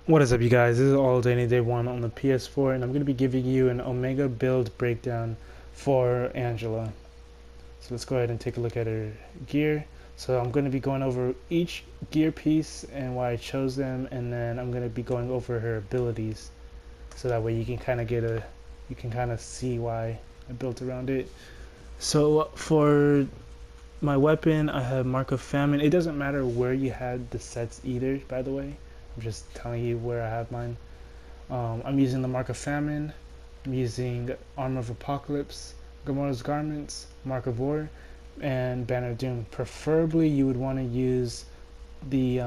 What is up, you guys? This is All Day Day 1 on the PS4, and I'm going to be giving you an Omega build breakdown for Angela. So let's go ahead and take a look at her gear. So I'm going to be going over each gear piece and why I chose them, and then I'm going to be going over her abilities, so that way you can kind of see why I built around it. So for my weapon, I have Mark of Famine. It doesn't matter where you had the sets either, by the way. I'm just telling you where I have mine. I'm using the Mark of Famine. I'm using Armor of Apocalypse, Gamora's Garments, Mark of War, and Banner of Doom. Preferably, you would want to use the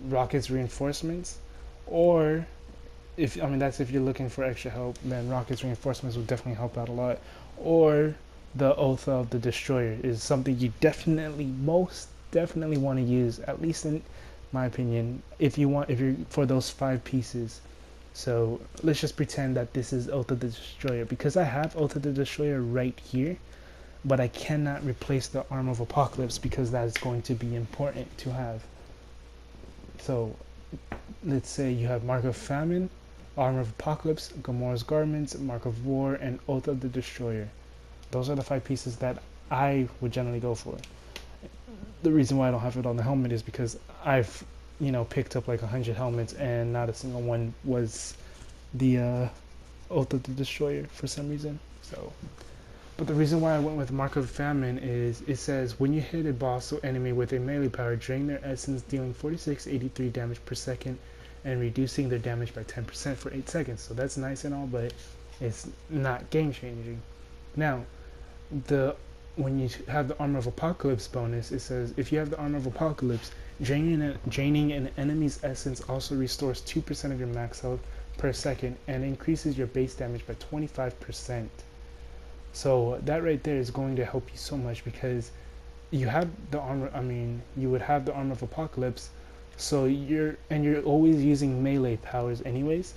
Rocket's Reinforcements, or that's if you're looking for extra help, then Rocket's Reinforcements will definitely help out a lot. Or the Oath of the Destroyer is something you most definitely want to use, at least in my opinion, if you're for those 5 pieces. So let's just pretend that this is Oath of the Destroyer, because I have Oath of the Destroyer right here, but I cannot replace the Arm of Apocalypse because that is going to be important to have. So let's say you have Mark of Famine, Armor of Apocalypse, Gamora's Garments, Mark of War, and Oath of the Destroyer. Those are the 5 pieces that I would generally go for. The reason why I don't have it on the helmet is because I've picked up like 100 helmets and not a single one was the Oath of the Destroyer for some reason. So, but the reason why I went with Mark of Famine is it says when you hit a boss or enemy with a melee power, drain their essence, dealing 4683 damage per second and reducing their damage by 10% for 8 seconds. So that's nice and all, but it's not game changing. Now, when you have the Armor of Apocalypse bonus, it says if you have the Armor of Apocalypse, draining an enemy's essence also restores 2% of your max health per second and increases your base damage by 25%. So that right there is going to help you so much, because you have the armor. You would have the Armor of Apocalypse, so you're always using melee powers anyways,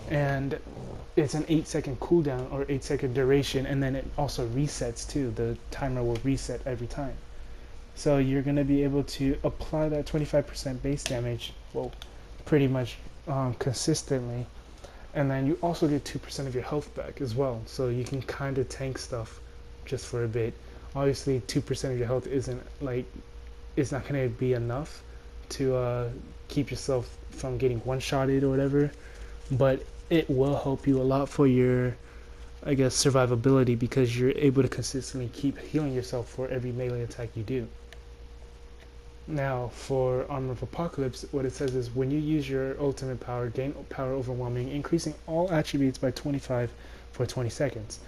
and it's an 8-second cooldown or 8-second duration, and then it also resets too. The timer will reset every time. So you're going to be able to apply that 25% base damage, well, pretty much consistently, and then you also get 2% of your health back as well. So you can kind of tank stuff just for a bit. Obviously, 2% of your health it's not going to be enough to keep yourself from getting one-shotted or whatever, but it will help you a lot for your, I guess, survivability, because you're able to consistently keep healing yourself for every melee attack you do. Now, for Armor of Apocalypse, what it says is when you use your ultimate power, gain power overwhelming, increasing all attributes by 25 for 20 seconds.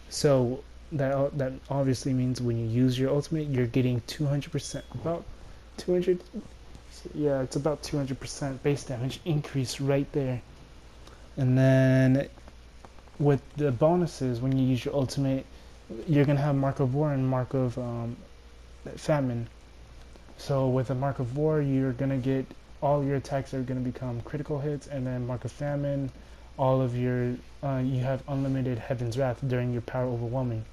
So that obviously means when you use your ultimate, you're getting 200%, about 200, yeah, it's about 200% base damage increase right there. And then with the bonuses, when you use your ultimate, you're going to have Mark of War and Mark of Famine. So with a Mark of War, you're going to get all your attacks are going to become critical hits, and then Mark of Famine, all of your, you have unlimited Heaven's Wrath during your power overwhelming.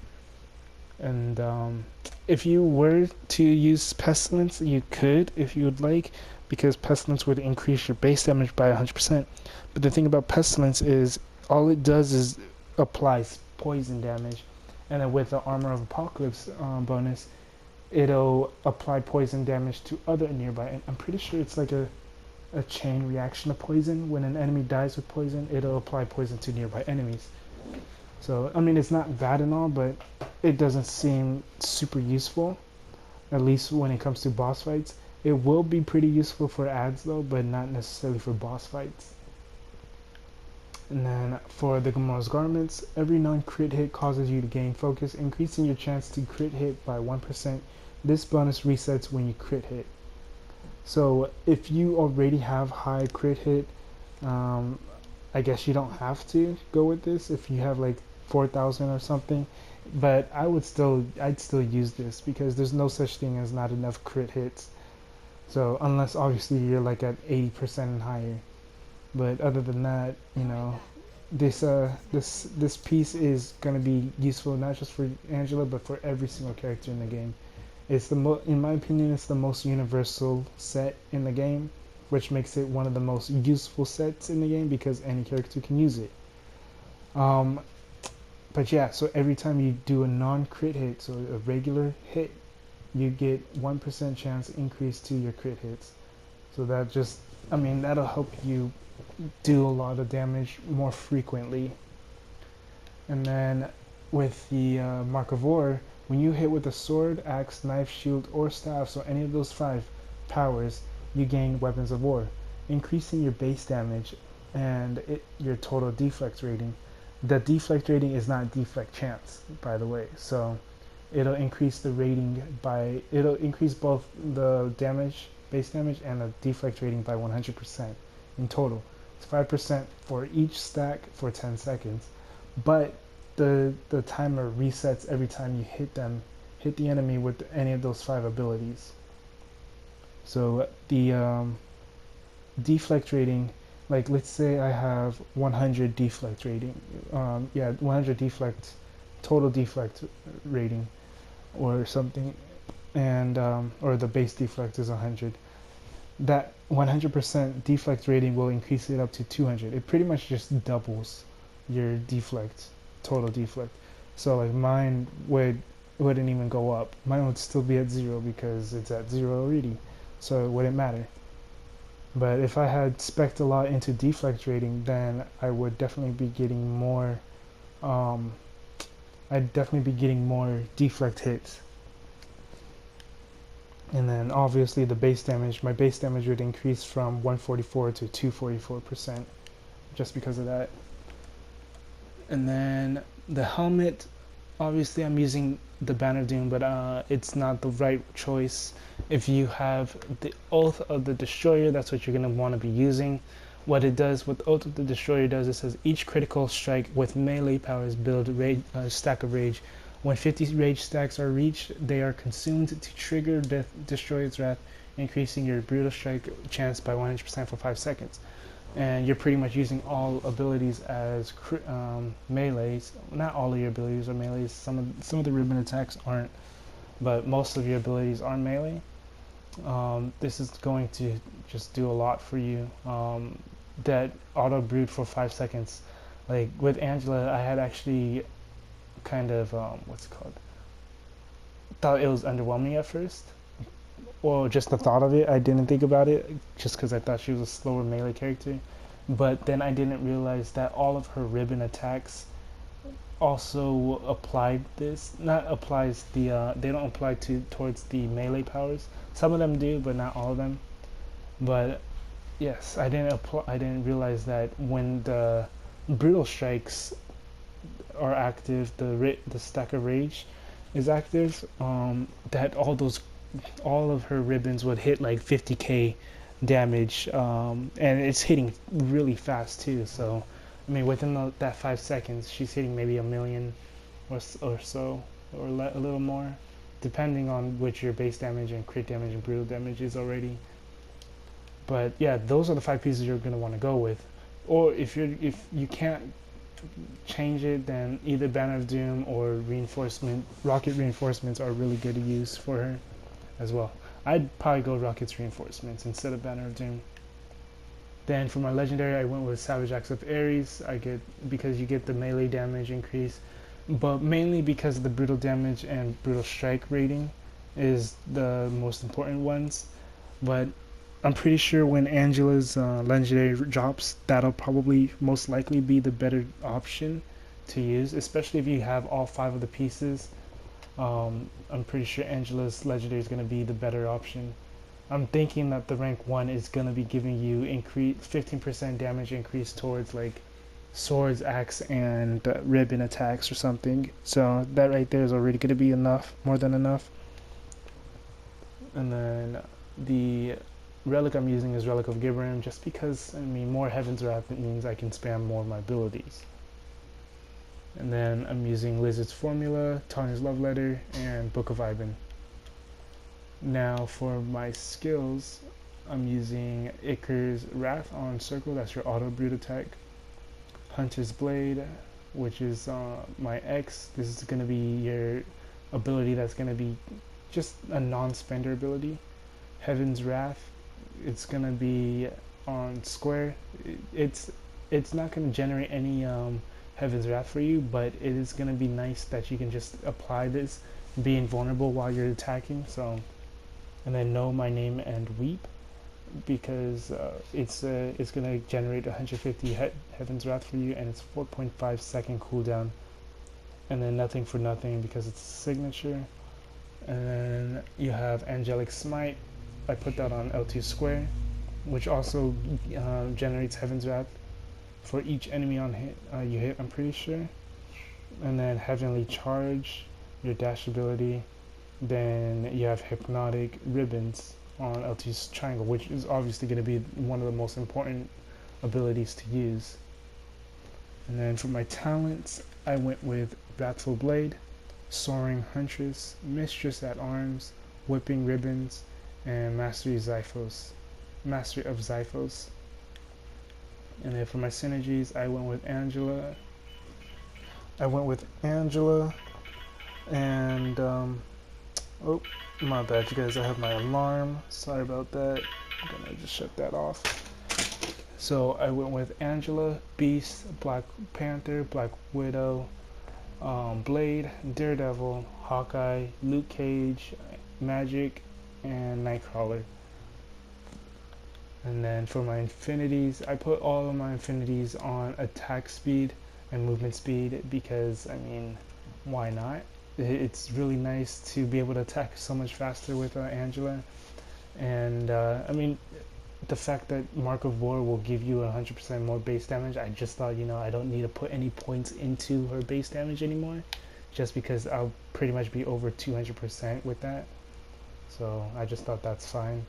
And if you were to use Pestilence, you could if you would like, because Pestilence would increase your base damage by 100%. But the thing about Pestilence is all it does is applies poison damage, and then with the Armor of Apocalypse bonus, it'll apply poison damage to other nearby. And I'm pretty sure it's like a chain reaction of poison. When an enemy dies with poison, it'll apply poison to nearby enemies. So it's not bad and all, but it doesn't seem super useful, at least when it comes to boss fights. It will be pretty useful for ads though, but not necessarily for boss fights. And then for the Gamora's Garments, every non-crit hit causes you to gain focus, increasing your chance to crit hit by 1%. This bonus resets when you crit hit. So if you already have high crit hit, I guess you don't have to go with this if you have like 4,000 or something, but I'd still use this, because there's no such thing as not enough crit hits. So unless obviously you're like at 80% and higher, but other than that, this piece is gonna be useful not just for Angela, but for every single character in the game. In my opinion, it's the most universal set in the game. which makes it one of the most useful sets in the game because any character can use it. Um, but yeah, so every time you do a non-crit hit, so a regular hit, you get 1% chance increase to your crit hits. So that just, I mean, that'll help you do a lot of damage more frequently. And then with the Mark of War, when you hit with a sword, axe, knife, shield, or staff, so any of those 5 powers, you gain Weapons of War, increasing your base damage and your total deflect rating. The deflect rating is not deflect chance, by the way, so it'll increase the rating by, it'll increase both the damage, base damage, and the deflect rating by 100% in total. It's 5% for each stack for 10 seconds, but the timer resets every time you hit the enemy with any of those 5 abilities. So the deflect rating, like let's say I have 100 deflect rating, 100 deflect, total deflect rating or something, and or the base deflect is 100. That 100% deflect rating will increase it up to 200. It pretty much just doubles your deflect, total deflect. So like mine wouldn't even go up. Mine would still be at 0 because it's at 0 already. So it wouldn't matter. But if I had spec'd a lot into deflect rating, then I would definitely be getting more I'd definitely be getting more deflect hits. And then obviously the base damage, my base damage would increase from 144 to 244% just because of that. And then the helmet, obviously I'm using the Banner of Doom, but it's not the right choice. If you have the Oath of the Destroyer, that's what you're going to want to be using. What it does, what Oath of the Destroyer does, it says each critical strike with melee powers build a stack of rage. When 50 rage stacks are reached, they are consumed to trigger Destroyer's Wrath, increasing your brutal strike chance by 100% for 5 seconds. And you're pretty much using all abilities as melees. Not all of your abilities are melees. Some of the ribbon attacks aren't, but most of your abilities are melee. This is going to just do a lot for you. That auto brood for 5 seconds, like with Angela, I had actually kind of what's it called? Thought it was underwhelming at first. Well, just the thought of it, I didn't think about it just because I thought she was a slower melee character. But then I didn't realize that all of her ribbon attacks also applied this. Not applies the they don't apply towards the melee powers. Some of them do, but not all of them. But yes, I didn't realize that when the brutal strikes are active, the stack of rage is active, that all of her ribbons would hit like 50k damage, and it's hitting really fast too. So I mean, within that 5 seconds, she's hitting maybe 1,000,000 or so, or a little more, depending on which your base damage and crit damage and brutal damage is already. But yeah, those are the 5 pieces you're gonna want to go with. Or if you can't change it, then either Banner of Doom or rocket reinforcements are really good to use for her as well. I'd probably go rockets reinforcements instead of Banner of Doom. Then for my legendary, I went with Savage Axe of Ares. Because you get the melee damage increase, but mainly because of the brutal damage and brutal strike rating is the most important ones. But I'm pretty sure when Angela's legendary drops, that'll probably most likely be the better option to use, especially if you have all 5 of the pieces. I'm pretty sure Angela's legendary is going to be the better option. I'm thinking that the rank 1 is going to be giving you 15% damage increase towards like swords, axe, and ribbon attacks or something. So that right there is already going to be enough, more than enough. And then the relic I'm using is Relic of Gibram, just because, I mean, more Heaven's Wrath means I can spam more of my abilities. And then I'm using Lizard's Formula, Tanya's Love Letter, and Book of Ivan. Now for my skills, I'm using Icar's Wrath on Circle, that's your auto brute attack. Hunter's Blade, which is my X. This is going to be your ability that's going to be just a non-spender ability. Heaven's Wrath, it's gonna be on square. It's not gonna generate any Heaven's Wrath for you, but it is gonna be nice that you can just apply this being vulnerable while you're attacking. So, and then know my name and weep, because it's gonna generate 150 Heaven's Wrath for you, and it's 4.5 second cooldown, and then nothing for nothing because it's a signature. And then you have Angelic Smite. I put that on L2 square, which also generates Heaven's Wrath for each enemy on hit you hit, I'm pretty sure. And then Heavenly Charge, your dash ability. Then you have Hypnotic Ribbons on L2's triangle, which is obviously going to be one of the most important abilities to use. And then for my talents, I went with Wrathful Blade, Soaring Huntress, Mistress at Arms, Whipping Ribbons, and Mastery of Zyphos. And then for my synergies, I went with Angela. And oh, my bad, you guys. I have my alarm. Sorry about that. I'm gonna just shut that off. So I went with Angela, Beast, Black Panther, Black Widow, Blade, Daredevil, Hawkeye, Luke Cage, Magic, and Nightcrawler. And then for my infinities, I put all of my infinities on attack speed and movement speed because, I mean, why not? It's really nice to be able to attack so much faster with Angela. And I mean, the fact that Mark of War will give you 100% more base damage, I just thought, I don't need to put any points into her base damage anymore, just because I'll pretty much be over 200% with that. So I just thought that's fine.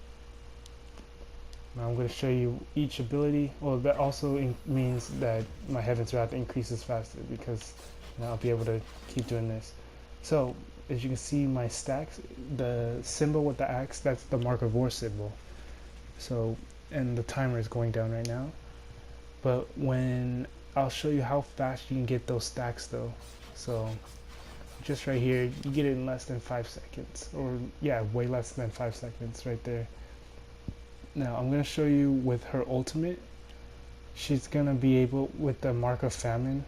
Now I'm going to show you each ability. Well, that also means that my Heaven's Wrath increases faster, because I'll be able to keep doing this. So as you can see, my stacks, the symbol with the axe, that's the Mark of War symbol. So, and the timer is going down right now. But when I'll show you how fast you can get those stacks though. So just right here, you get it in less than 5 seconds, or yeah, way less than 5 seconds right there. Now I'm going to show you with her ultimate. She's going to be able, with the Mark of Famine,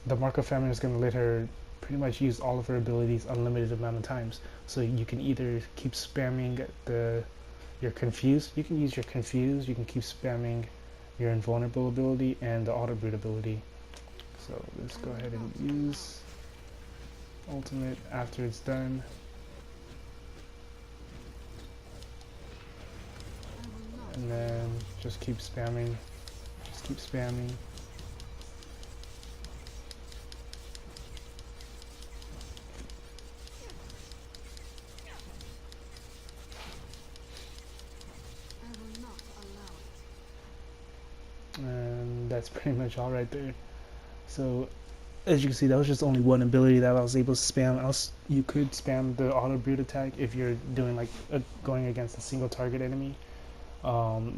the Mark of Famine is going to let her pretty much use all of her abilities unlimited amount of times. So you can either keep spamming your Confuse, you can use your Confuse, you can keep spamming your Invulnerable ability and the Auto Brute ability. So let's go ahead and use ultimate after it's done. And then just keep spamming, and that's pretty much all right there. So as you can see, that was just only one ability that I was able to spam. Else you could spam the Auto Brute attack if you're doing like going against a single target enemy.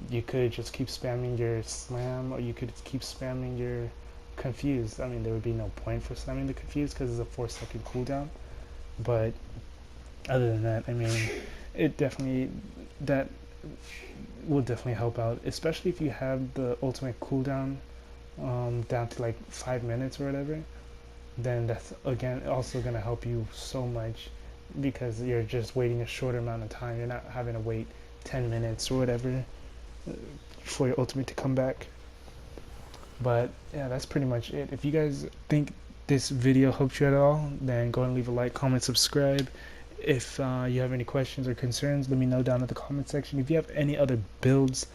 You could just keep spamming your slam, or you could keep spamming your confuse. I mean, there would be no point for spamming the confuse because it's a 4-second cooldown. But other than that, I mean, that will definitely help out, especially if you have the ultimate cooldown down to like 5 minutes or whatever. Then that's again also gonna help you so much, because you're just waiting a shorter amount of time. You're not having to wait 10 minutes or whatever for your ultimate to come back. But yeah, that's pretty much it. If you guys think this video helped you at all, then go and leave a like, comment, subscribe. If you have any questions or concerns, let me know down in the comment section. If you have any other builds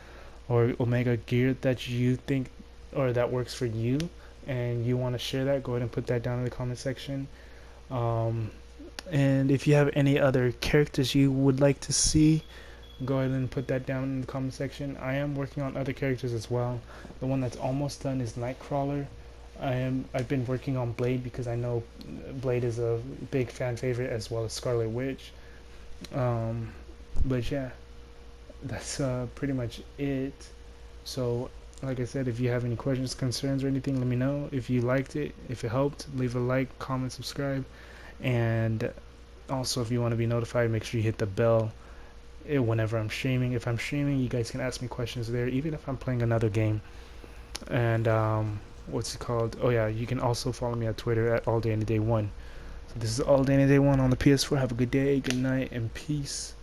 or Omega gear that you think or that works for you and you want to share that, go ahead and put that down in the comment section. And if you have any other characters you would like to see, go ahead and put that down in the comment section. I am working on other characters as well. The one that's almost done is Nightcrawler. I've been working on Blade because I know Blade is a big fan favorite, as well as Scarlet Witch. But yeah, that's pretty much it. So like I said, if you have any questions, concerns, or anything, let me know. If you liked it, if it helped, leave a like, comment, subscribe. And also, if you want to be notified, make sure you hit the bell whenever I'm streaming. If I'm streaming, you guys can ask me questions there, even if I'm playing another game. And what's it called? Oh yeah, you can also follow me on Twitter at alldayanydayone. So this is All Day Any Day One on the PS4. Have a good day, good night, and peace.